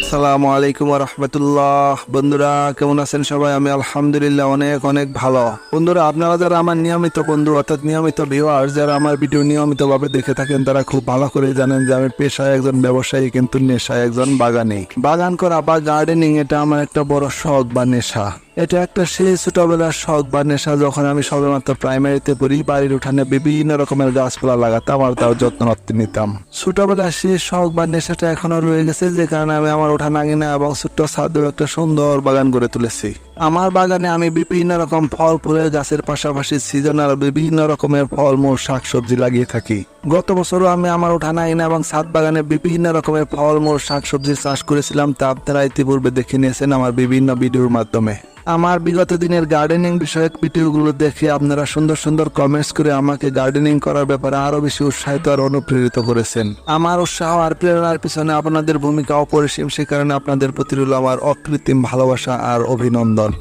আসসালামু আলাইকুম ওয়া রাহমাতুল্লাহ। বন্ধুরা কেমন আছেন সবাই? আমি আলহামদুলিল্লাহ অনেক অনেক ভালো। বন্ধুরা, আপনারা যারা আমার নিয়মিত বন্ধু অর্থাৎ নিয়মিত ভিউয়ার্স, যারা আমার ভিডিও নিয়মিতভাবে দেখে থাকেন, তারা খুব ভালো করে জানেন যে আমি পেশায় একজন ব্যবসায়ী, কিন্তু নেশায় একজন বাগানী। বাগান করা বা গার্ডেনিং এটা আমার একটা বড় শখ বা নেশা। এটা একটা সেই ছোটবেলার শখ বা নেশা। যখন আমি সবেমাত্র প্রাইমারিতে পড়ি, বাড়ির উঠানে বিভিন্ন রকমের গাছপালা লাগাতাম আর তার যত্ন নিতাম। ছোটবেলার সেই শখ বা নেশাটা এখনো রয়ে গেছে, যে কারণে আমি আমার উঠান আঙিনা এবং ছোট্ট ছাদেও একটা সুন্দর বাগান গড়ে তুলেছি। আমার বাগানে আমি বিভিন্ন রকম ফল ফুলের গাছের পাশাপাশি সিজনাল বিভিন্ন রকমের ফলমূল শাকসবজি লাগিয়ে থাকি। গত বছরও আমি আমার উঠান আঙিনা এবং ছাদ বাগানে বিভিন্ন রকমের ফলমূল শাকসবজির চাষ করেছিলাম। তা আপনারা ইতিপূর্বে দেখে নিয়েছেন আমার বিভিন্ন ভিডিওর মাধ্যমে। আমার বিগত দিনের গার্ডেনিং বিষয়ক ভিডিওগুলো দেখে আপনারা সুন্দর সুন্দর কমেন্টস করে আমাকে গার্ডেনিং করার ব্যাপারে আরো বেশি উৎসাহিত আর অনুপ্রেরিত করেছেন। আমার উৎসাহ আর প্রেরণার পিছনে আপনাদের ভূমিকা অপরিসীম, সে কারণে আপনাদের প্রতি রইল আমার অকৃত্রিম ভালোবাসা আর অভিনন্দন।